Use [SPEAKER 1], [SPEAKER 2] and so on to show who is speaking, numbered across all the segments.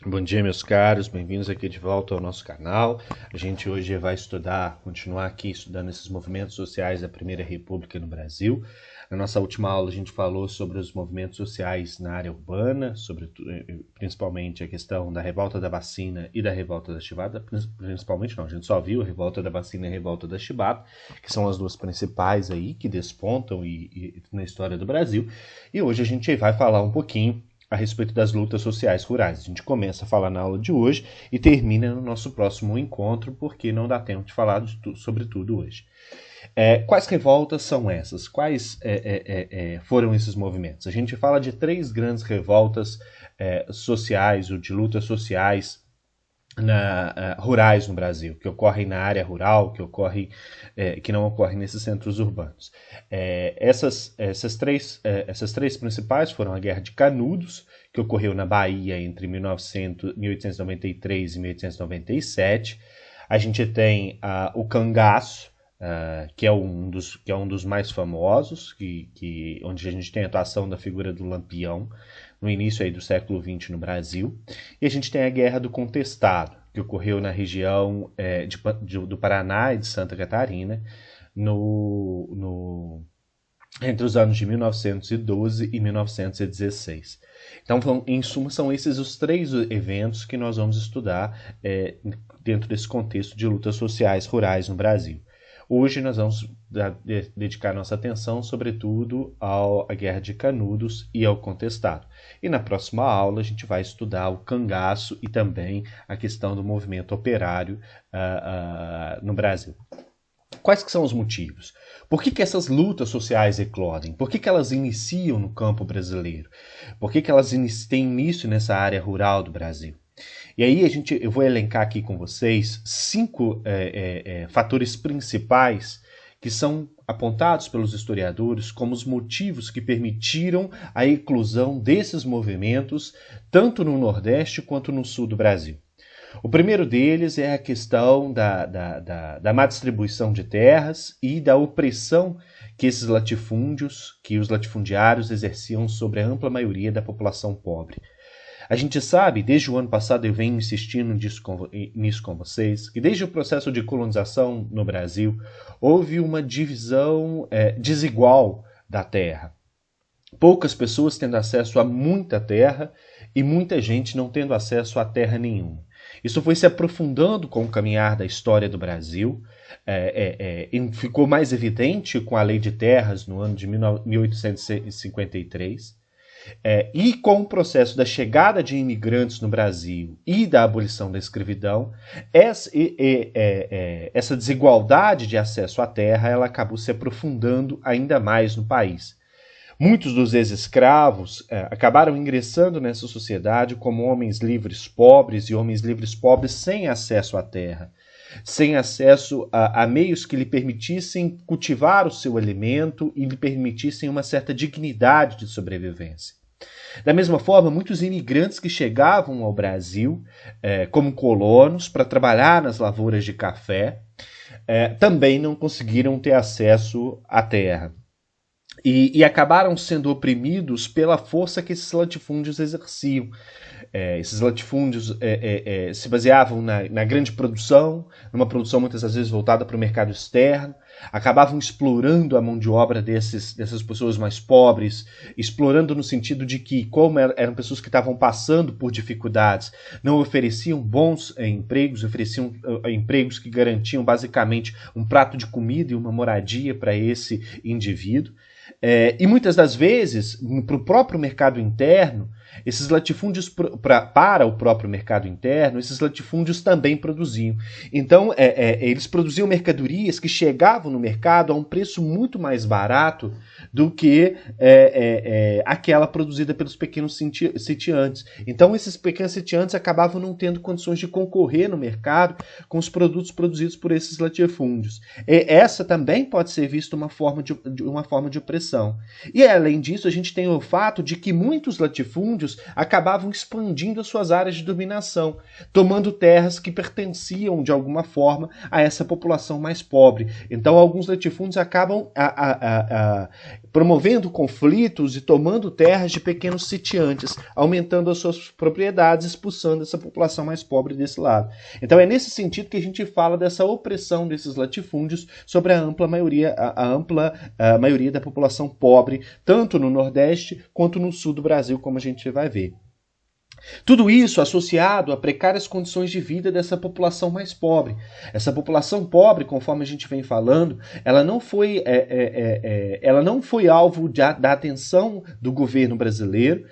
[SPEAKER 1] Bom dia, meus caros, bem-vindos aqui de volta ao nosso canal. A gente hoje vai continuar aqui estudando esses movimentos sociais da Primeira República no Brasil. Na nossa última aula a gente falou sobre os movimentos sociais na área urbana, principalmente a questão da revolta da vacina e da revolta da chibata. Principalmente não, a gente só viu a revolta da vacina e a revolta da chibata, que são as duas principais aí que despontam na história do Brasil. E hoje a gente vai falar um pouquinho a respeito das lutas sociais rurais. A gente começa a falar na aula de hoje e termina no nosso próximo encontro, porque não dá tempo de falar sobre tudo hoje. Quais revoltas são essas? Quais foram esses movimentos? A gente fala de três grandes revoltas sociais ou de lutas sociais rurais no Brasil, que ocorrem na área rural, que não ocorrem nesses centros urbanos. Essas três principais foram a Guerra de Canudos, que ocorreu na Bahia entre 1893 e 1897. A gente tem o Cangaço, que é um dos mais famosos, onde a gente tem a atuação da figura do Lampião, no início aí do século XX no Brasil. E a gente tem a Guerra do Contestado, que ocorreu na região do Paraná e de Santa Catarina, entre os anos de 1912 e 1916. Então, em suma, são esses os três eventos que nós vamos estudar dentro desse contexto de lutas sociais rurais no Brasil. Hoje nós vamos dedicar nossa atenção, sobretudo, à Guerra de Canudos e ao Contestado. E na próxima aula a gente vai estudar o cangaço e também a questão do movimento operário no Brasil. Quais que são os motivos? Por que essas lutas sociais eclodem? Por que elas iniciam no campo brasileiro? Por que elas têm início nessa área rural do Brasil? E aí eu vou elencar aqui com vocês 5 fatores principais que são apontados pelos historiadores como os motivos que permitiram a eclosão desses movimentos, tanto no Nordeste quanto no Sul do Brasil. O primeiro deles é a questão da má distribuição de terras e da opressão que os latifundiários exerciam sobre a ampla maioria da população pobre. A gente sabe, desde o ano passado eu venho insistindo nisso com vocês, que desde o processo de colonização no Brasil, houve uma divisão desigual da terra. Poucas pessoas tendo acesso a muita terra e muita gente não tendo acesso a terra nenhuma. Isso foi se aprofundando com o caminhar da história do Brasil, e ficou mais evidente com a Lei de Terras no ano de 1853, e com o processo da chegada de imigrantes no Brasil e da abolição da escravidão, essa desigualdade de acesso à terra ela acabou se aprofundando ainda mais no país. Muitos dos ex-escravos acabaram ingressando nessa sociedade como homens livres pobres e homens livres pobres sem acesso à terra, sem acesso a meios que lhe permitissem cultivar o seu alimento e lhe permitissem uma certa dignidade de sobrevivência. Da mesma forma, muitos imigrantes que chegavam ao Brasil como colonos para trabalhar nas lavouras de café também não conseguiram ter acesso à terra. E acabaram sendo oprimidos pela força que esses latifúndios exerciam. Esses latifúndios se baseavam na grande produção, numa produção muitas vezes voltada para o mercado externo, acabavam explorando a mão de obra dessas pessoas mais pobres, explorando no sentido de que, como eram pessoas que estavam passando por dificuldades, não ofereciam bons empregos, ofereciam empregos que garantiam basicamente um prato de comida e uma moradia para esse indivíduo. E muitas das vezes, para o próprio mercado interno, esses latifúndios para o próprio mercado interno, esses latifúndios também produziam. Então, eles produziam mercadorias que chegavam no mercado a um preço muito mais barato do que aquela produzida pelos pequenos sitiantes. Então, esses pequenos sitiantes acabavam não tendo condições de concorrer no mercado com os produtos produzidos por esses latifúndios. Essa também pode ser vista uma forma de opressão. E, além disso, a gente tem o fato de que muitos latifúndios latifúndios acabavam expandindo as suas áreas de dominação, tomando terras que pertenciam de alguma forma a essa população mais pobre. Então alguns latifúndios acabam promovendo conflitos e tomando terras de pequenos sitiantes, aumentando as suas propriedades, expulsando essa população mais pobre desse lado. Então é nesse sentido que a gente fala dessa opressão desses latifúndios sobre a ampla maioria da população pobre, tanto no Nordeste quanto no Sul do Brasil, como a gente vai ver. Tudo isso associado a precárias condições de vida dessa população mais pobre. Essa população pobre, conforme a gente vem falando, ela não foi alvo da atenção do governo brasileiro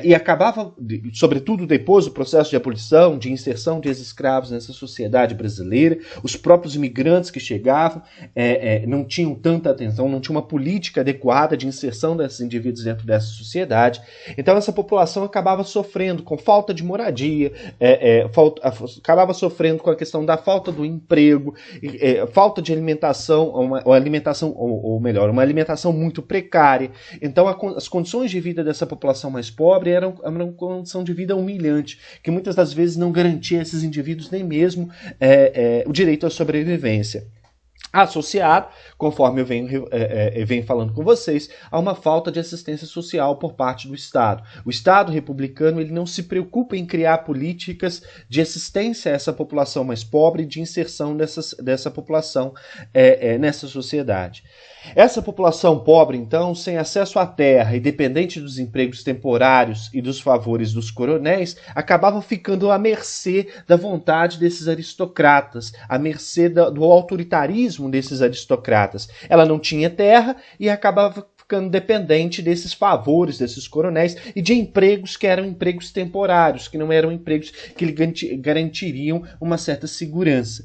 [SPEAKER 1] e acabava, sobretudo depois do processo de abolição, de inserção de ex-escravos nessa sociedade brasileira, os próprios imigrantes que chegavam não tinham tanta atenção, não tinha uma política adequada de inserção desses indivíduos dentro dessa sociedade. Então essa população acabava sofrendo com falta de moradia, acabava sofrendo com a questão da falta do emprego, falta de alimentação, uma alimentação muito precária. Então as condições de vida dessa população mais pobre eram uma condição de vida humilhante, que muitas das vezes não garantia a esses indivíduos nem mesmo o direito à sobrevivência. Associado, conforme eu venho falando com vocês, a uma falta de assistência social por parte do Estado. O Estado republicano ele não se preocupa em criar políticas de assistência a essa população mais pobre e de inserção dessa população nessa sociedade. Essa população pobre, então, sem acesso à terra e dependente dos empregos temporários e dos favores dos coronéis, acabava ficando à mercê da vontade desses aristocratas, à mercê do autoritarismo desses aristocratas. Ela não tinha terra e acabava ficando dependente desses favores, desses coronéis e de empregos que eram empregos temporários, que não eram empregos que lhe garantiriam uma certa segurança.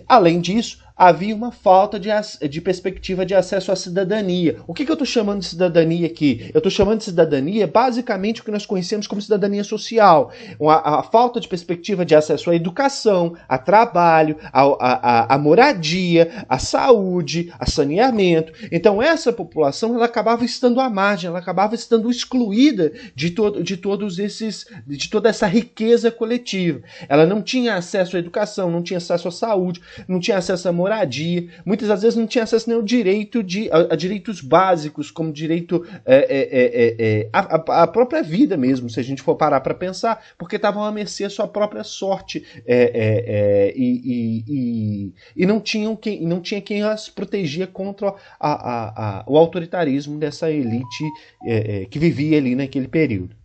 [SPEAKER 1] Além disso, havia uma falta de perspectiva de acesso à cidadania. O que eu estou chamando de cidadania aqui? Eu estou chamando de cidadania basicamente o que nós conhecemos como cidadania social. A falta de perspectiva de acesso à educação, a trabalho, a moradia, a saúde, a saneamento. Então essa população ela acabava estando à margem, ela acabava estando excluída de toda essa riqueza coletiva. Ela não tinha acesso à educação, não tinha acesso à saúde, não tinha acesso à moradia, muitas das vezes não tinha acesso nem ao direito a direitos básicos, como direito à própria vida mesmo, se a gente for parar para pensar, porque estavam à mercê da sua própria sorte e não tinha quem as protegia contra o autoritarismo dessa elite que vivia ali naquele período.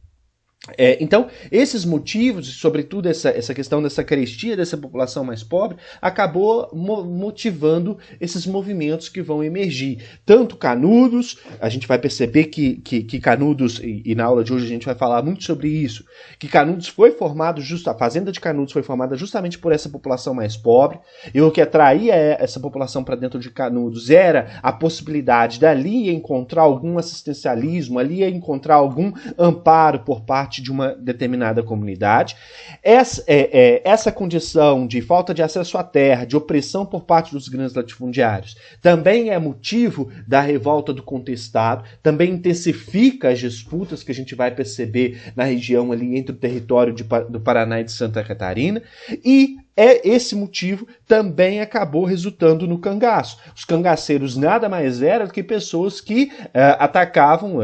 [SPEAKER 1] Então, esses motivos, sobretudo essa questão dessa carestia dessa população mais pobre, acabou motivando esses movimentos que vão emergir. Tanto Canudos, a gente vai perceber que Canudos, e na aula de hoje a gente vai falar muito sobre isso, que Canudos foi formado, a fazenda de Canudos foi formada justamente por essa população mais pobre, e o que atraía essa população para dentro de Canudos era a possibilidade dali encontrar algum assistencialismo, ali encontrar algum amparo por parte de uma determinada comunidade. Essa condição de falta de acesso à terra, de opressão por parte dos grandes latifundiários, também é motivo da revolta do contestado, também intensifica as disputas que a gente vai perceber na região ali entre o território do Paraná e de Santa Catarina, e esse motivo também acabou resultando no cangaço. Os cangaceiros nada mais eram do que pessoas que atacavam,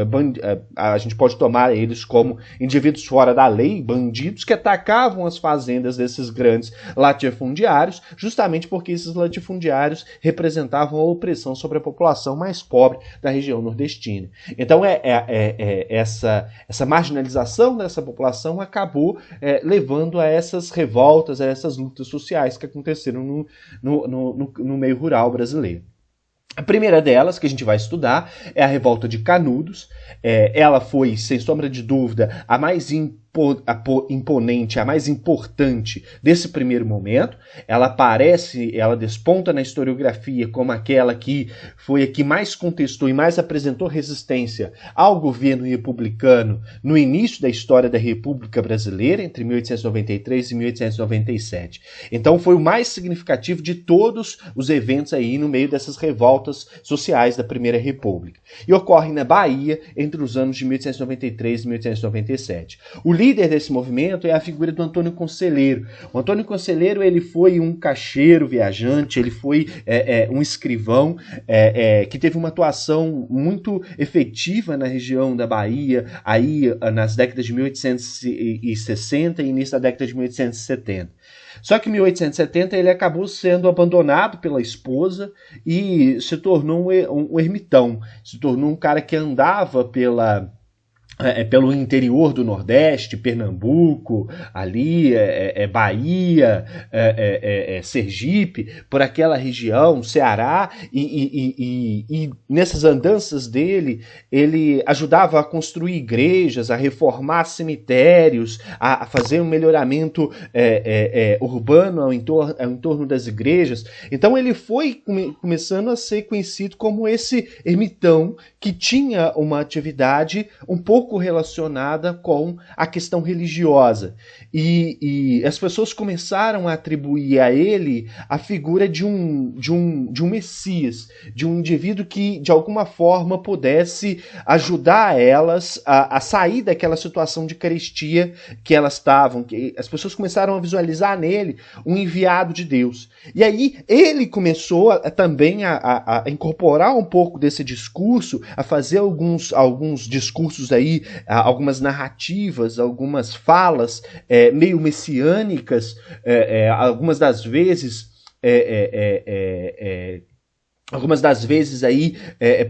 [SPEAKER 1] a gente pode tomar eles como indivíduos fora da lei, bandidos que atacavam as fazendas desses grandes latifundiários, justamente porque esses latifundiários representavam a opressão sobre a população mais pobre da região nordestina. Então essa marginalização dessa população acabou levando a essas revoltas, a essas lutas sociais que aconteceram no meio rural brasileiro. A primeira delas, que a gente vai estudar, é a Revolta de Canudos. Ela foi, sem sombra de dúvida, a mais imponente, a mais importante desse primeiro momento. Ela aparece, ela desponta na historiografia como aquela que foi a que mais contestou e mais apresentou resistência ao governo republicano no início da história da República Brasileira, entre 1893 e 1897. Então foi o mais significativo de todos os eventos aí no meio dessas revoltas sociais da Primeira República. E ocorre na Bahia entre os anos de 1893 e 1897. O líder desse movimento é a figura do Antônio Conselheiro. O Antônio Conselheiro, ele foi um cacheiro viajante, ele foi um escrivão que teve uma atuação muito efetiva na região da Bahia, aí nas décadas de 1860 e início da década de 1870. Só que em 1870 ele acabou sendo abandonado pela esposa e se tornou um ermitão, se tornou um cara que andava pelo interior do Nordeste, Pernambuco, ali, Bahia, Sergipe, por aquela região, Ceará, e nessas andanças dele, ele ajudava a construir igrejas, a reformar cemitérios, a fazer um melhoramento urbano ao entorno das igrejas. Então ele foi começando a ser conhecido como esse ermitão que tinha uma atividade um pouco relacionada com a questão religiosa. E as pessoas começaram a atribuir a ele a figura de um Messias, de um indivíduo que, de alguma forma, pudesse ajudar elas a sair daquela situação de carestia que elas estavam. Que as pessoas começaram a visualizar nele um enviado de Deus. E aí ele começou também a incorporar um pouco desse discurso, a fazer alguns discursos aí, algumas narrativas, algumas falas meio messiânicas, algumas das vezes aí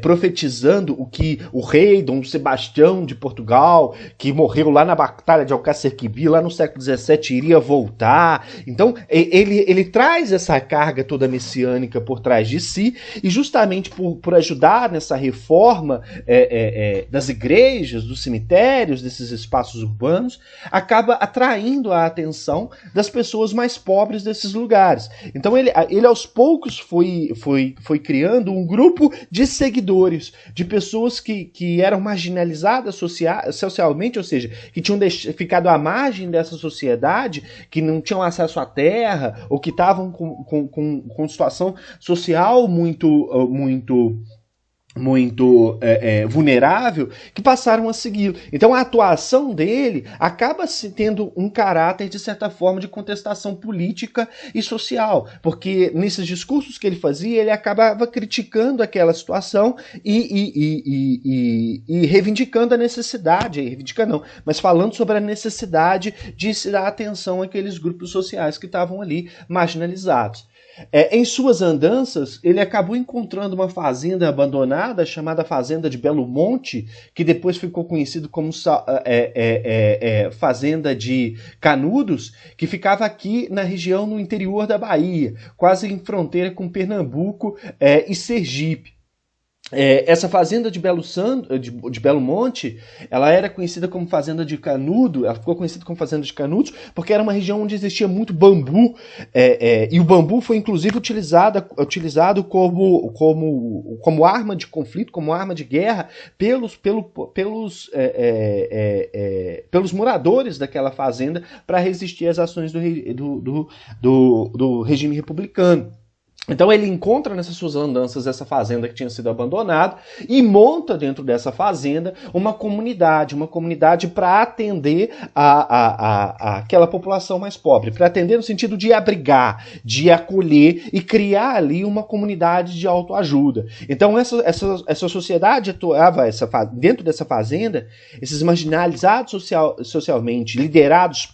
[SPEAKER 1] profetizando o que o rei Dom Sebastião de Portugal, que morreu lá na Batalha de Alcácer-Quibir, lá no século XVII, iria voltar. Então ele traz essa carga toda messiânica por trás de si, e justamente por ajudar nessa reforma das igrejas, dos cemitérios, desses espaços urbanos, acaba atraindo a atenção das pessoas mais pobres desses lugares. Então ele aos poucos foi criando um grupo de seguidores, de pessoas que eram marginalizadas socialmente, ou seja, que tinham ficado à margem dessa sociedade, que não tinham acesso à terra, ou que estavam com situação social muito vulnerável, que passaram a segui-lo. Então a atuação dele acaba tendo um caráter, de certa forma, de contestação política e social, porque nesses discursos que ele fazia, ele acabava criticando aquela situação e reivindicando a necessidade, mas falando sobre a necessidade de se dar atenção àqueles grupos sociais que estavam ali marginalizados. Em suas andanças, ele acabou encontrando uma fazenda abandonada chamada Fazenda de Belo Monte, que depois ficou conhecido como Fazenda de Canudos, que ficava aqui na região no interior da Bahia, quase em fronteira com Pernambuco e Sergipe. Essa fazenda de Belo Monte, ela era conhecida como Fazenda de Canudo, ela ficou conhecida como Fazenda de Canudos porque era uma região onde existia muito bambu, e o bambu foi inclusive utilizado como arma de conflito, como arma de guerra pelos moradores daquela fazenda para resistir às ações do regime republicano. Então ele encontra nessas suas andanças essa fazenda que tinha sido abandonada e monta dentro dessa fazenda uma comunidade para atender aquela população mais pobre, para atender no sentido de abrigar, de acolher e criar ali uma comunidade de autoajuda. Então essa sociedade atuava dentro dessa fazenda, esses marginalizados socialmente, liderados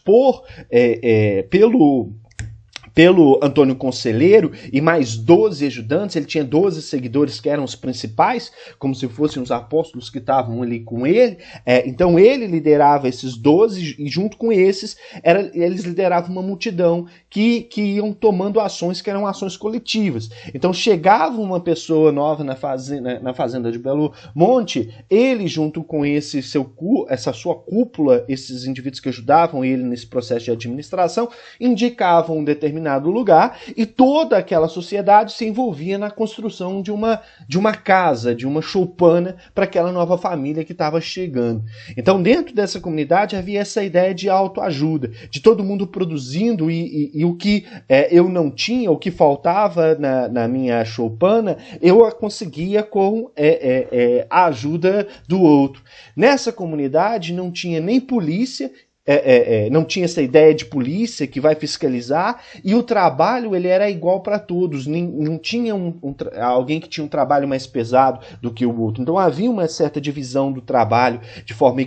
[SPEAKER 1] pelo Antônio Conselheiro e mais 12 ajudantes. Ele tinha 12 seguidores que eram os principais, como se fossem os apóstolos que estavam ali com ele. Então ele liderava esses 12 e junto com esses, eles lideravam uma multidão que iam tomando ações que eram ações coletivas. Então chegava uma pessoa nova na fazenda de Belo Monte, ele junto com essa sua cúpula, esses indivíduos que ajudavam ele nesse processo de administração, indicavam um determinado lugar e toda aquela sociedade se envolvia na construção de uma casa, de uma choupana para aquela nova família que estava chegando. Então, dentro dessa comunidade havia essa ideia de autoajuda, de todo mundo produzindo e o que eu não tinha, o que faltava na minha choupana, eu a conseguia com a ajuda do outro. Nessa comunidade não tinha nem polícia, não tinha essa ideia de polícia que vai fiscalizar, e o trabalho ele era igual para todos, não tinha alguém que tinha um trabalho mais pesado do que o outro. Então havia uma certa divisão do trabalho de forma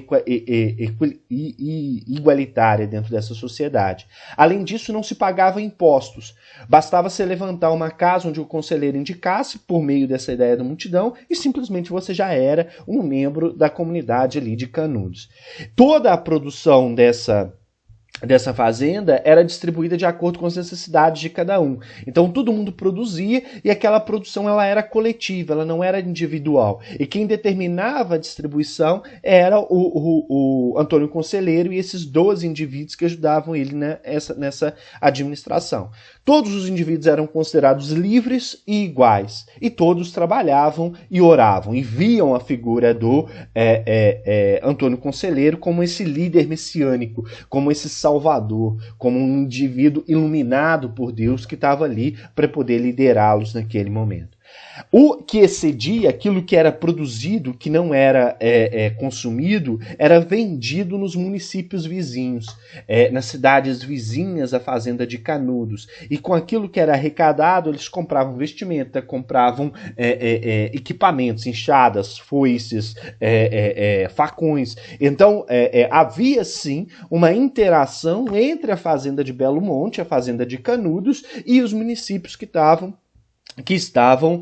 [SPEAKER 1] igualitária dentro dessa sociedade. Além disso, não se pagava impostos. Bastava você levantar uma casa onde o conselheiro indicasse por meio dessa ideia da multidão e simplesmente você já era um membro da comunidade ali de Canudos. Toda a produção dessa fazenda era distribuída de acordo com as necessidades de cada um. Então todo mundo produzia e aquela produção ela era coletiva, ela não era individual. E quem determinava a distribuição era o Antônio Conselheiro e esses 12 indivíduos que ajudavam ele nessa administração. Todos os indivíduos eram considerados livres e iguais, e todos trabalhavam e oravam, e viam a figura do Antônio Conselheiro como esse líder messiânico, como esse salvador, como um indivíduo iluminado por Deus que estava ali para poder liderá-los naquele momento. O que excedia, aquilo que era produzido, que não era consumido, era vendido nos municípios vizinhos, nas cidades vizinhas à fazenda de Canudos. E com aquilo que era arrecadado, eles compravam vestimenta, compravam equipamentos, enxadas, foices, facões. Então, havia sim uma interação entre a fazenda de Belo Monte, a fazenda de Canudos e os municípios que estavam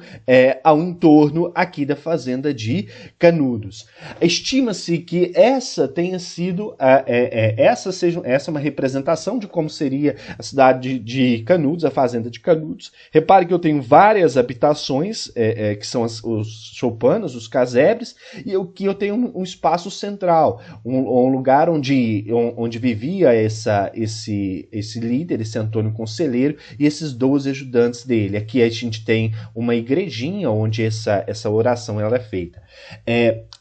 [SPEAKER 1] ao entorno aqui da fazenda de Canudos. Estima-se que essa tenha sido essa é uma representação de como seria a cidade de Canudos, a fazenda de Canudos. Repare que eu tenho várias habitações, que são os choupanas, os casebres, e eu tenho um espaço central, um lugar onde vivia esse líder, esse Antônio Conselheiro, e esses 12 ajudantes dele. Aqui a gente tem uma igrejinha onde essa oração ela é feita.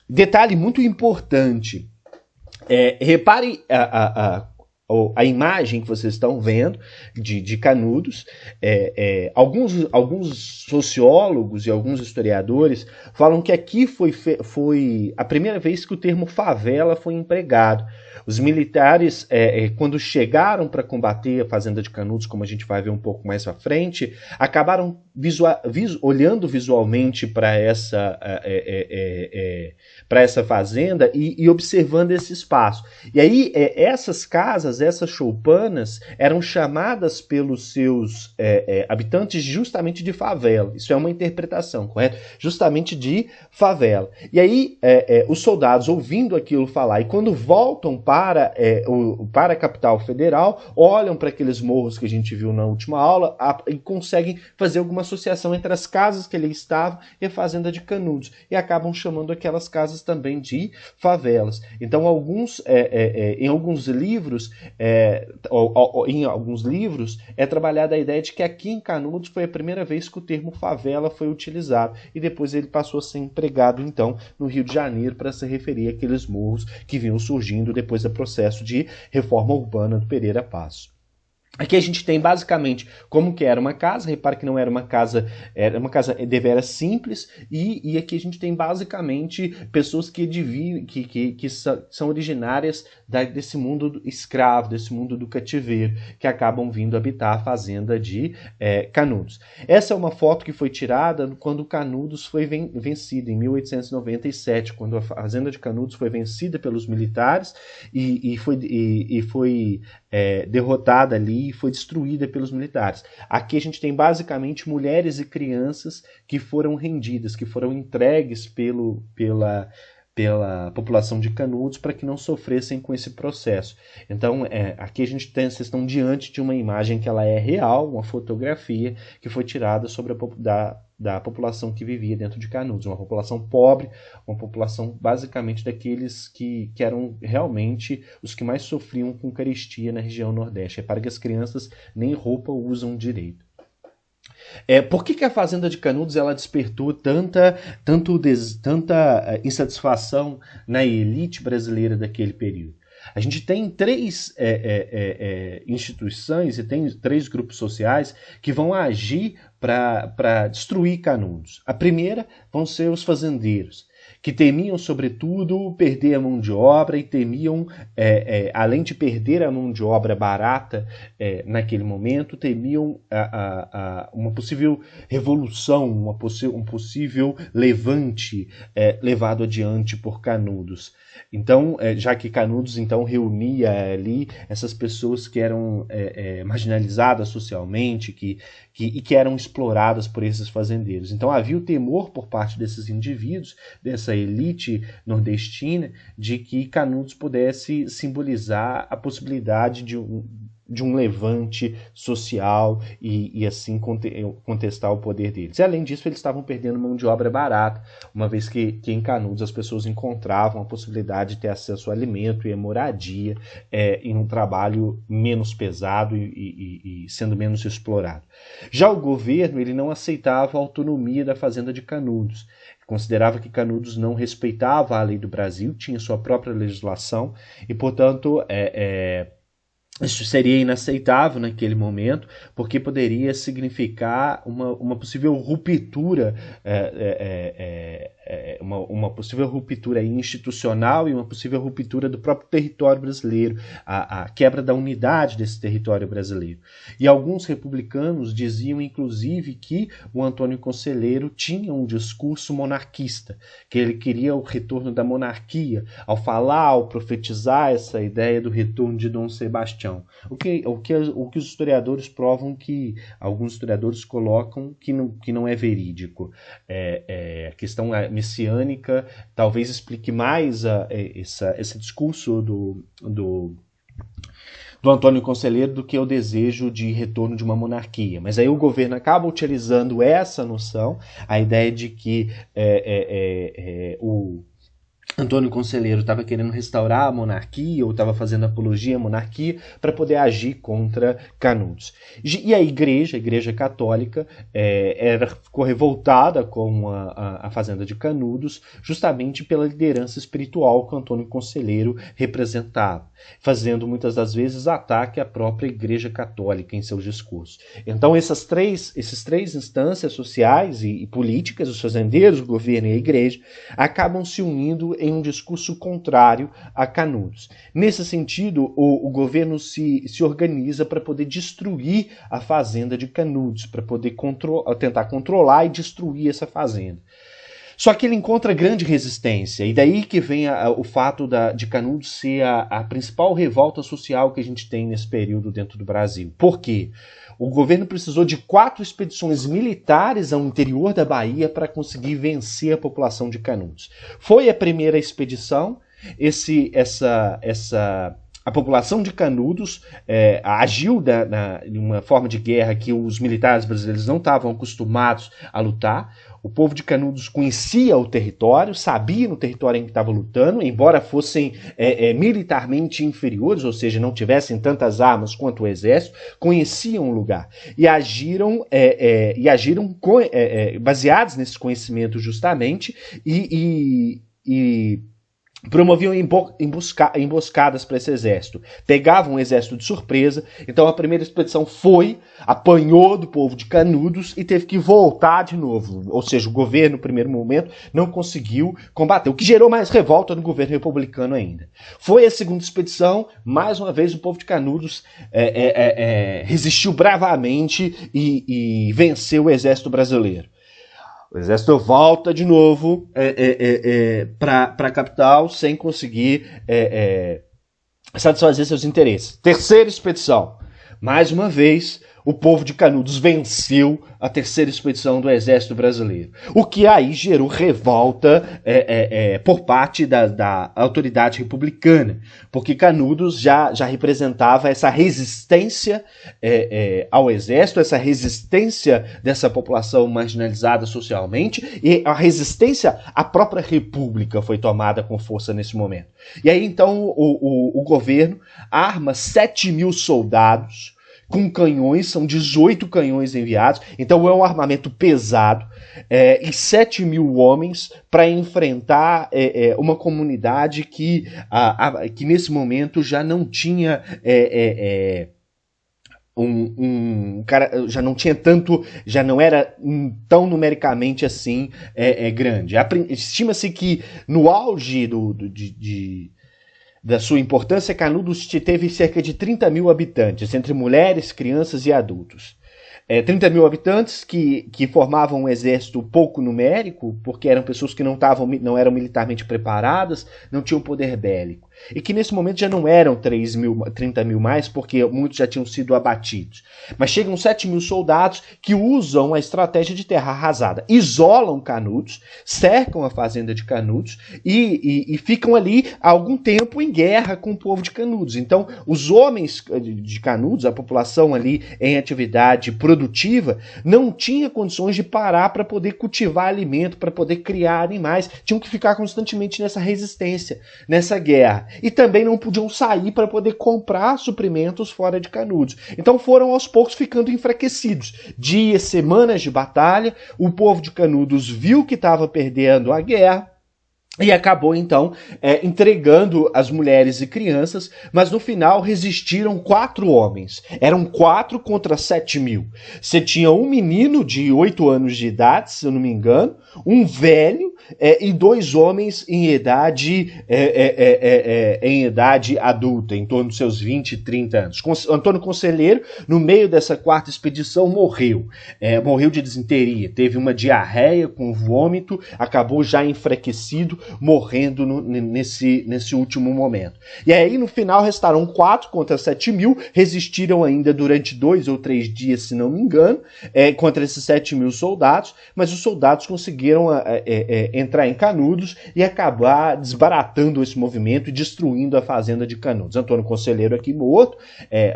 [SPEAKER 1] Detalhe muito importante, repare a imagem que vocês estão vendo de Canudos. Alguns sociólogos e alguns historiadores falam que aqui foi a primeira vez que o termo favela foi empregado. Os militares, quando chegaram para combater a fazenda de Canudos, como a gente vai ver um pouco mais à frente, acabaram olhando visualmente para essa fazenda e observando esse espaço. E aí, essas casas, essas choupanas, eram chamadas pelos seus habitantes justamente de favela. Isso é uma interpretação, correto? Justamente de favela. E aí, os soldados, ouvindo aquilo falar, e quando voltam para a capital federal, olham para aqueles morros que a gente viu na última aula e conseguem fazer alguma associação entre as casas que ali estavam e a fazenda de Canudos, e acabam chamando aquelas casas também de favelas. Então, em alguns livros é trabalhada a ideia de que aqui em Canudos foi a primeira vez que o termo favela foi utilizado, e depois ele passou a ser empregado então no Rio de Janeiro para se referir àqueles morros que vinham surgindo depois do processo de reforma urbana do Pereira Passos. Aqui a gente tem basicamente como que era uma casa. Repare que não era uma casa, era uma casa deveras simples, e aqui a gente tem basicamente pessoas que são originárias desse mundo escravo, desse mundo do cativeiro, que acabam vindo habitar a fazenda de Canudos. Essa é uma foto que foi tirada quando Canudos foi vencido, em 1897, quando a fazenda de Canudos foi vencida pelos militares e foi derrotada ali e foi destruída pelos militares. Aqui a gente tem basicamente mulheres e crianças que foram rendidas, que foram entregues pela população de Canudos para que não sofressem com esse processo. Então, aqui vocês estão diante de uma imagem que ela é real, uma fotografia que foi tirada da população que vivia dentro de Canudos, uma população pobre, uma população basicamente daqueles que eram realmente os que mais sofriam com carestia na região Nordeste. Repara que as crianças nem roupa usam direito. Por que a Fazenda de Canudos ela despertou tanta insatisfação na elite brasileira daquele período? A gente tem três instituições e tem três grupos sociais que vão agir para destruir Canudos. A primeira vão ser os fazendeiros, que temiam, sobretudo, perder a mão de obra e temiam, além de perder a mão de obra barata naquele momento, temiam uma possível revolução, um possível levante levado adiante por Canudos. Então, já que Canudos então reunia ali essas pessoas que eram marginalizadas socialmente e que eram exploradas por esses fazendeiros. Então havia o temor por parte desses indivíduos, dessa elite nordestina, de que Canudos pudesse simbolizar a possibilidade de um levante social e assim contestar o poder deles. E além disso, eles estavam perdendo mão de obra barata, uma vez que em Canudos as pessoas encontravam a possibilidade de ter acesso ao alimento e a moradia em um trabalho menos pesado e sendo menos explorado. Já o governo ele não aceitava a autonomia da Fazenda de Canudos. Considerava que Canudos não respeitava a lei do Brasil, tinha sua própria legislação e, portanto, isso seria inaceitável naquele momento, porque poderia significar uma possível ruptura, uma possível ruptura institucional e uma possível ruptura do próprio território brasileiro, a quebra da unidade desse território brasileiro. E alguns republicanos diziam, inclusive, que o Antônio Conselheiro tinha um discurso monarquista, que ele queria o retorno da monarquia, ao falar, ao profetizar essa ideia do retorno de Dom Sebastião. O que os historiadores provam que alguns historiadores colocam que não é verídico. A questão messiânica talvez explique mais esse discurso do Antônio Conselheiro do que o desejo de retorno de uma monarquia. Mas aí o governo acaba utilizando essa noção, a ideia de que o Antônio Conselheiro estava querendo restaurar a monarquia ou estava fazendo apologia à monarquia para poder agir contra Canudos. E a Igreja Católica, ficou revoltada com a Fazenda de Canudos justamente pela liderança espiritual que o Antônio Conselheiro representava, fazendo muitas das vezes ataque à própria Igreja Católica em seus discursos. Então esses três instâncias sociais e políticas, os fazendeiros, o governo e a Igreja, acabam se unindo em um discurso contrário a Canudos. Nesse sentido, o governo se organiza para poder destruir a fazenda de Canudos, para poder tentar controlar e destruir essa fazenda. Só que ele encontra grande resistência, e daí que vem o fato de Canudos ser a principal revolta social que a gente tem nesse período dentro do Brasil. Por quê? O governo precisou de 4 expedições militares ao interior da Bahia para conseguir vencer a população de Canudos. Foi a primeira expedição, a população de Canudos agiu de uma forma de guerra que os militares brasileiros não estavam acostumados a lutar. O povo de Canudos conhecia o território, sabia no território em que estava lutando, embora fossem militarmente inferiores, ou seja, não tivessem tantas armas quanto o exército, conheciam o lugar. E agiram baseados nesse conhecimento justamente e promoviam emboscadas para esse exército. Pegavam o exército de surpresa. Então a primeira expedição apanhou do povo de Canudos e teve que voltar de novo. Ou seja, o governo, no primeiro momento, não conseguiu combater, o que gerou mais revolta no governo republicano ainda. Foi a segunda expedição, mais uma vez o povo de Canudos resistiu bravamente e venceu o exército brasileiro. O exército volta de novo para a capital sem conseguir satisfazer seus interesses. Terceira expedição. Mais uma vez, o povo de Canudos venceu a terceira expedição do Exército Brasileiro. O que aí gerou revolta por parte da autoridade republicana, porque Canudos já representava essa resistência ao Exército, essa resistência dessa população marginalizada socialmente, e a resistência à própria República foi tomada com força nesse momento. E aí, então, o governo arma 7.000 soldados com canhões, são 18 canhões enviados, então é um armamento pesado, e 7.000 homens para enfrentar uma comunidade que nesse momento já não tinha já não tinha tanto, já não era tão numericamente assim grande. Estima-se que no auge da sua importância, Canudos teve cerca de 30.000 habitantes, entre mulheres, crianças e adultos. 30.000 habitantes que formavam um exército pouco numérico, porque eram pessoas que não eram militarmente preparadas, não tinham poder bélico. E que nesse momento já não eram 30.000 mais, porque muitos já tinham sido abatidos. Mas chegam 7.000 soldados que usam a estratégia de terra arrasada. Isolam Canudos, cercam a fazenda de Canudos e ficam ali há algum tempo em guerra com o povo de Canudos. Então, os homens de Canudos, a população ali em atividade produtiva, não tinha condições de parar para poder cultivar alimento, para poder criar animais. Tinham que ficar constantemente nessa resistência, nessa guerra. E também não podiam sair para poder comprar suprimentos fora de Canudos. Então foram aos poucos ficando enfraquecidos. Dias, semanas de batalha, o povo de Canudos viu que estava perdendo a guerra e acabou, então, entregando as mulheres e crianças, mas no final resistiram 4 homens. Eram 4 contra 7.000. Você tinha um menino de 8 anos de idade, se eu não me engano, um velho e 2 homens em idade adulta, em torno dos seus 20 e 30 anos. Antônio Conselheiro, no meio dessa 4ª expedição, morreu. Morreu de disenteria, teve uma diarreia com vômito, acabou já enfraquecido, morrendo nesse último momento. E aí, no final, restaram 4 contra 7.000, resistiram ainda durante 2 ou 3 dias, se não me engano, contra esses 7.000 soldados, mas os soldados conseguiram entrar em Canudos e acabar desbaratando esse movimento e destruindo a fazenda de Canudos. Antônio Conselheiro aqui morto,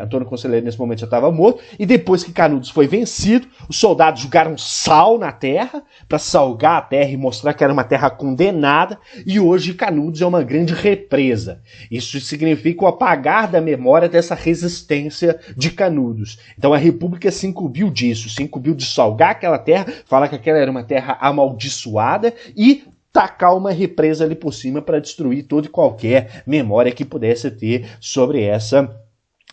[SPEAKER 1] Antônio Conselheiro nesse momento já estava morto, e depois que Canudos foi vencido, os soldados jogaram sal na terra para salgar a terra e mostrar que era uma terra condenada, e hoje Canudos é uma grande represa. Isso significa o apagar da memória dessa resistência de Canudos. Então a República se incumbiu disso, se incumbiu de salgar aquela terra, falar que aquela era uma terra amaldiçoada e tacar uma represa ali por cima para destruir toda e qualquer memória que pudesse ter sobre essa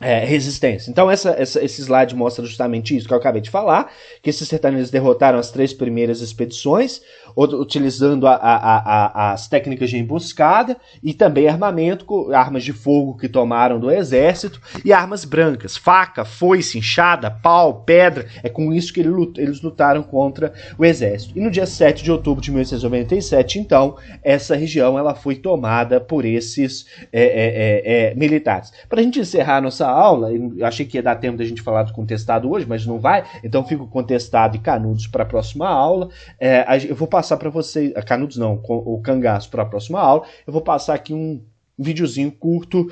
[SPEAKER 1] resistência. Então esse slide mostra justamente isso que eu acabei de falar, que esses sertanejos derrotaram as 3 primeiras expedições, utilizando as técnicas de emboscada e também armamento, armas de fogo que tomaram do exército e armas brancas, faca, foice, enxada, pau, pedra. É com isso que eles lutaram contra o exército. E no dia 7 de outubro de 1897, então, essa região ela foi tomada por esses militares. Para a gente encerrar a nossa aula, eu achei que ia dar tempo da gente falar do contestado hoje, mas não vai, então fica o contestado e Canudos para a próxima aula. Eu vou passar para vocês, Canudos não, o Cangaço para a próxima aula. Eu vou passar aqui um videozinho curto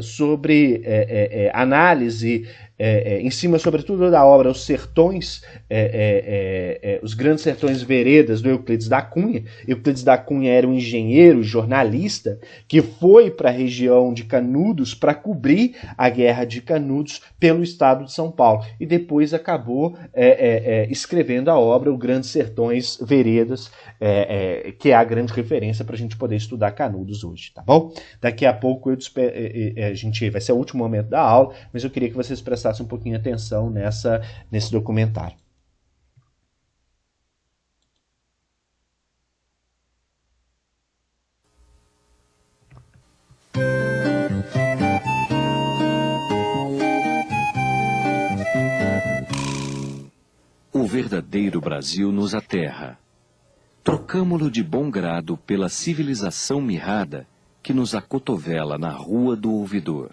[SPEAKER 1] sobre análise em cima, sobretudo, da obra Os Sertões, Os Grandes Sertões Veredas, do Euclides da Cunha. Euclides da Cunha era um engenheiro, jornalista, que foi para a região de Canudos para cobrir a Guerra de Canudos pelo estado de São Paulo. E depois acabou escrevendo a obra Os Grandes Sertões Veredas, que é a grande referência para a gente poder estudar Canudos hoje, tá bom? Daqui a pouco vai ser o último momento da aula, mas eu queria que vocês prestassem um pouquinho de atenção nesse documentário.
[SPEAKER 2] O verdadeiro Brasil nos aterra. Trocamo-lo de bom grado pela civilização mirrada que nos acotovela na Rua do Ouvidor.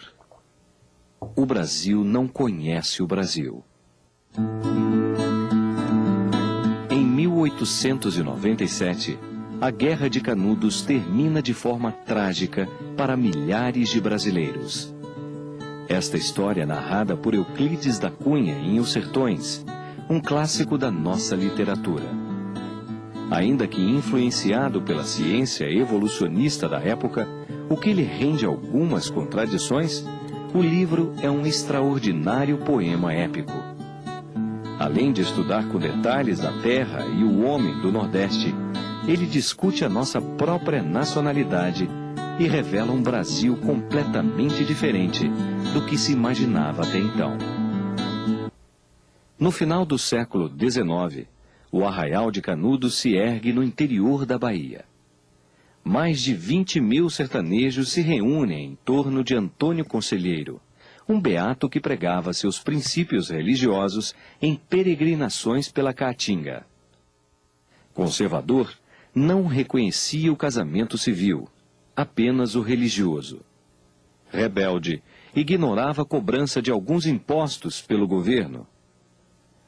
[SPEAKER 2] O Brasil não conhece o Brasil. Em 1897, a Guerra de Canudos termina de forma trágica para milhares de brasileiros. Esta história é narrada por Euclides da Cunha em Os Sertões, um clássico da nossa literatura. Ainda que influenciado pela ciência evolucionista da época, o que lhe rende algumas contradições, o livro é um extraordinário poema épico. Além de estudar com detalhes a terra e o homem do Nordeste, ele discute a nossa própria nacionalidade e revela um Brasil completamente diferente do que se imaginava até então. No final do século XIX, o Arraial de Canudos se ergue no interior da Bahia. Mais de 20 mil sertanejos se reúnem em torno de Antônio Conselheiro, um beato que pregava seus princípios religiosos em peregrinações pela Caatinga. Conservador, não reconhecia o casamento civil, apenas o religioso. Rebelde, ignorava a cobrança de alguns impostos pelo governo.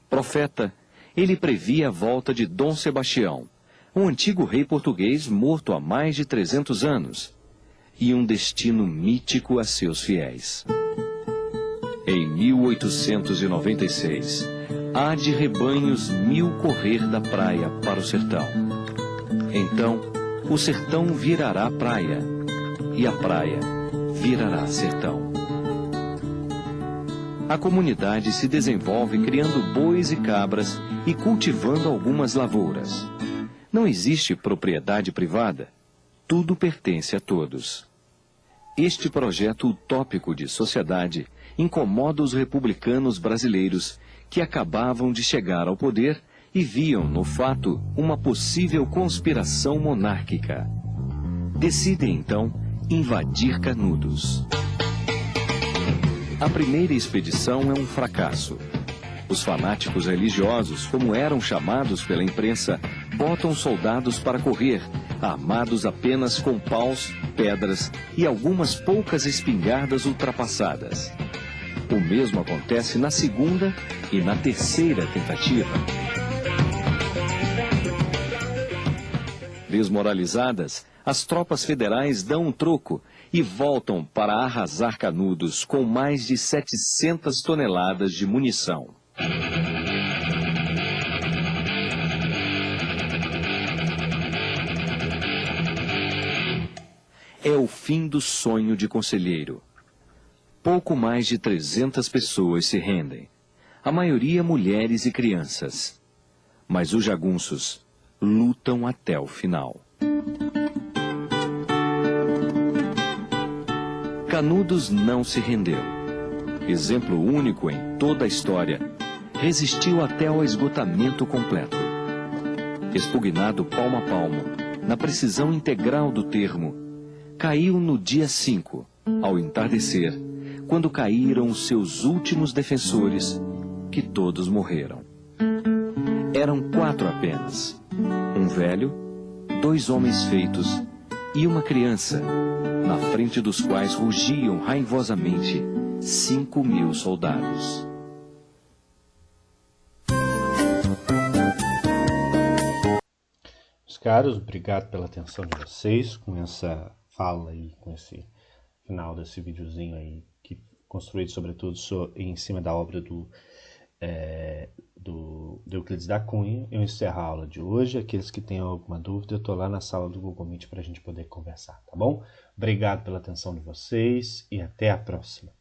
[SPEAKER 2] Profeta, ele previa a volta de Dom Sebastião, um antigo rei português morto há mais de 300 anos, e um destino mítico a seus fiéis. Em 1896, há de rebanhos 1000 correr da praia para o sertão. Então, o sertão virará praia, e a praia virará sertão. A comunidade se desenvolve criando bois e cabras e cultivando algumas lavouras. Não existe propriedade privada, tudo pertence a todos. Este projeto utópico de sociedade incomoda os republicanos brasileiros que acabavam de chegar ao poder e viam no fato uma possível conspiração monárquica. Decidem então invadir Canudos. A primeira expedição é um fracasso. Os fanáticos religiosos, como eram chamados pela imprensa, botam soldados para correr, armados apenas com paus, pedras e algumas poucas espingardas ultrapassadas. O mesmo acontece na segunda e na terceira tentativa. Desmoralizadas, as tropas federais dão um troco e voltam para arrasar Canudos com mais de 700 toneladas de munição. É o fim do sonho de Conselheiro. Pouco mais de 300 pessoas se rendem, a maioria mulheres e crianças. Mas os jagunços lutam até o final. Canudos não se rendeu. Exemplo único em toda a história, resistiu até ao esgotamento completo. Expugnado palmo a palmo, na precisão integral do termo, caiu no dia 5, ao entardecer, quando caíram os seus últimos defensores, que todos morreram. Eram 4 apenas, um velho, 2 homens feitos e uma criança, na frente dos quais rugiam raivosamente 5.000 soldados.
[SPEAKER 1] Meus caros, obrigado pela atenção de vocês com essa fala aí, com esse final desse videozinho aí, que construído sobretudo em cima da obra do Euclides da Cunha. Eu encerro a aula de hoje. Aqueles que tenham alguma dúvida, eu estou lá na sala do Google Meet para a gente poder conversar, tá bom? Obrigado pela atenção de vocês e até a próxima.